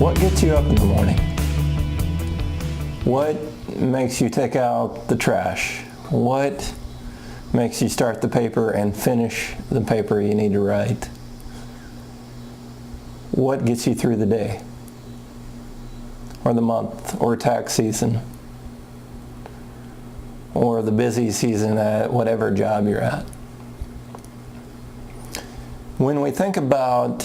What gets you up in the morning? What makes you take out the trash? What makes you start the paper and finish the paper you need to write? What gets you through the day? Or the month, or tax season? Or the busy season at whatever job you're at? When we think about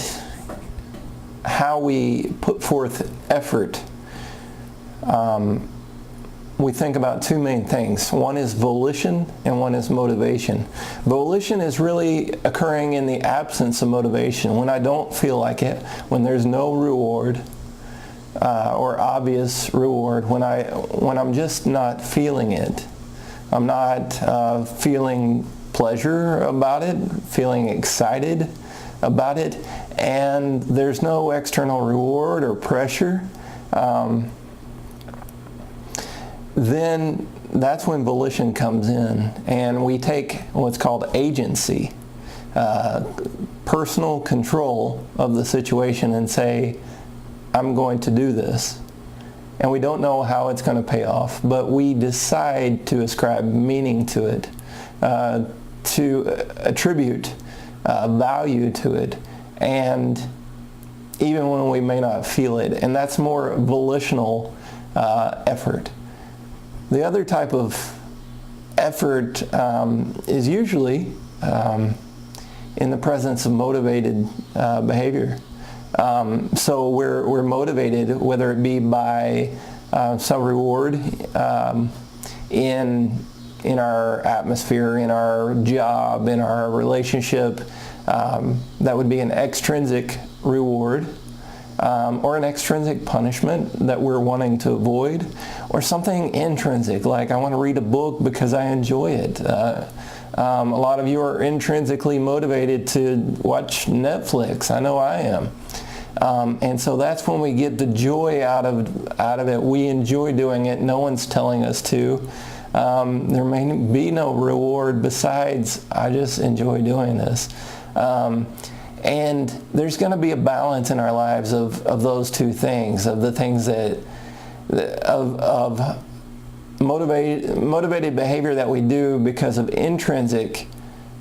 how we put forth effort, we think about two main things. One is volition and one is motivation. Volition is really occurring in the absence of motivation, when I don't feel like it, when there's no reward or obvious reward, when I'm just not feeling it. I'm not feeling pleasure about it, feeling excited about it, and there's no external reward or pressure. Then that's when volition comes in, and we take what's called agency, personal control of the situation, and say, I'm going to do this. And we don't know how it's going to pay off, but we decide to ascribe meaning to it, to attribute value to it, and even when we may not feel it. And that's more volitional effort. The other type of effort is usually in the presence of motivated behavior. So we're motivated, whether it be by some reward in our atmosphere, in our job, in our relationship. That would be an extrinsic reward, or an extrinsic punishment that we're wanting to avoid, or something intrinsic, like I want to read a book because I enjoy it. A lot of you are intrinsically motivated to watch Netflix. I know I am. And so that's when we get the joy out of it. We enjoy doing it. No one's telling us to. There may be no reward besides I just enjoy doing this. And there's going to be a balance in our lives of those two things, of the things of motivated behavior that we do because of intrinsic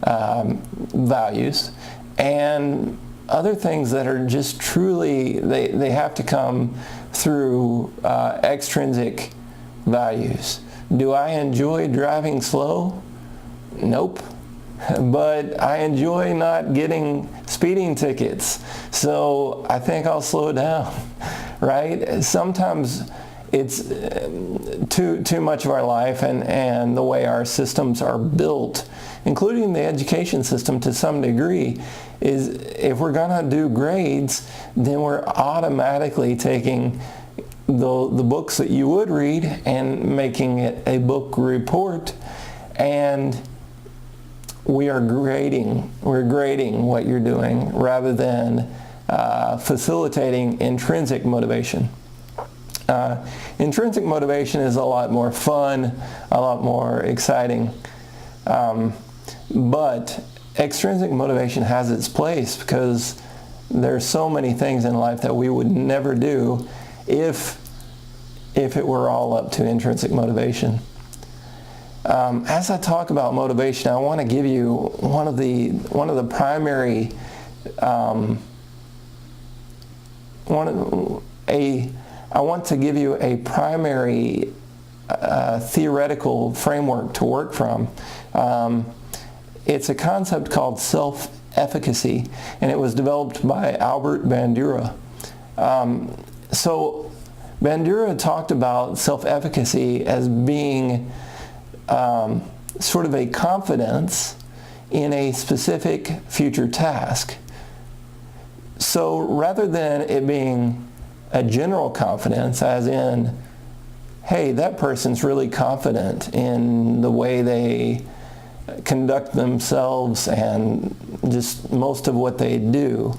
values, and other things that are just truly, they have to come through extrinsic values. Do I enjoy driving slow? Nope. But I enjoy not getting speeding tickets, so I think I'll slow down, right? Sometimes it's too much of our life, and the way our systems are built, including the education system to some degree, is if we're going to do grades, then we're automatically taking the books that you would read and making it a book report, and we're grading what you're doing rather than facilitating intrinsic motivation. Intrinsic motivation is a lot more fun, a lot more exciting, but extrinsic motivation has its place, because there's so many things in life that we would never do if it were all up to intrinsic motivation. As I talk about motivation, I want to give you one of the primary I want to give you a primary theoretical framework to work from. It's a concept called self-efficacy, and it was developed by Albert Bandura. So Bandura talked about self-efficacy as being sort of a confidence in a specific future task. So rather than it being a general confidence, as in, hey, that person's really confident in the way they conduct themselves and just most of what they do.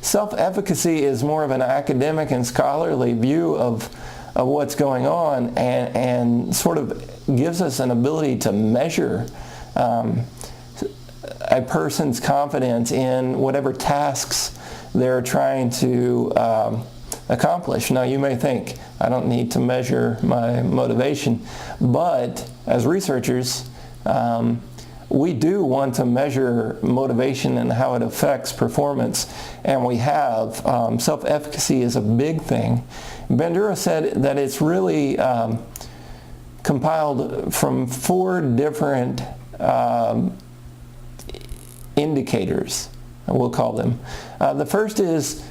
Self-efficacy is more of an academic and scholarly view of what's going on, and sort of gives us an ability to measure a person's confidence in whatever tasks they're trying to accomplish. Now you may think, I don't need to measure my motivation, but as researchers, we do want to measure motivation and how it affects performance, and we have. Self-efficacy is a big thing. Bandura said that it's really compiled from 4 different indicators, we'll call them. The first is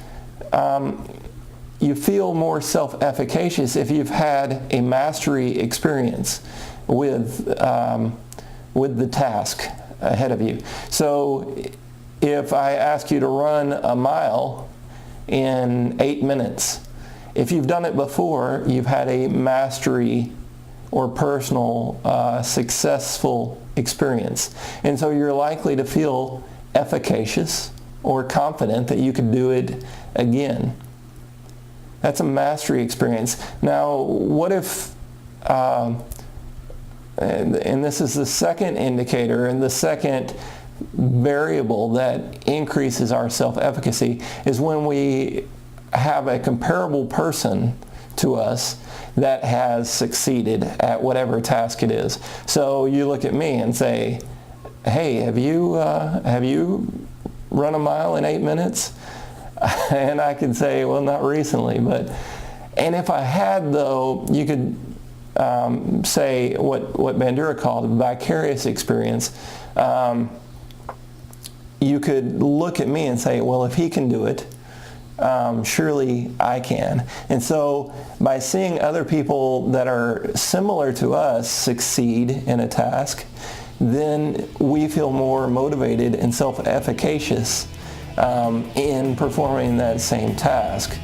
you feel more self-efficacious if you've had a mastery experience with the task ahead of you. So if I ask you to run a mile in 8 minutes, if you've done it before, you've had a mastery or personal successful experience. And so you're likely to feel efficacious or confident that you could do it again. That's a mastery experience. Now, what if and this is the second indicator, and the second variable that increases our self-efficacy is when we have a comparable person to us that has succeeded at whatever task it is. So you look at me and say, hey, have you run a mile in 8 minutes? And I can say, well, not recently, and if I had, though, you could say what Bandura called a vicarious experience. You could look at me and say, well, if he can do it, surely I can. And so by seeing other people that are similar to us succeed in a task, then we feel more motivated and self-efficacious in performing that same task.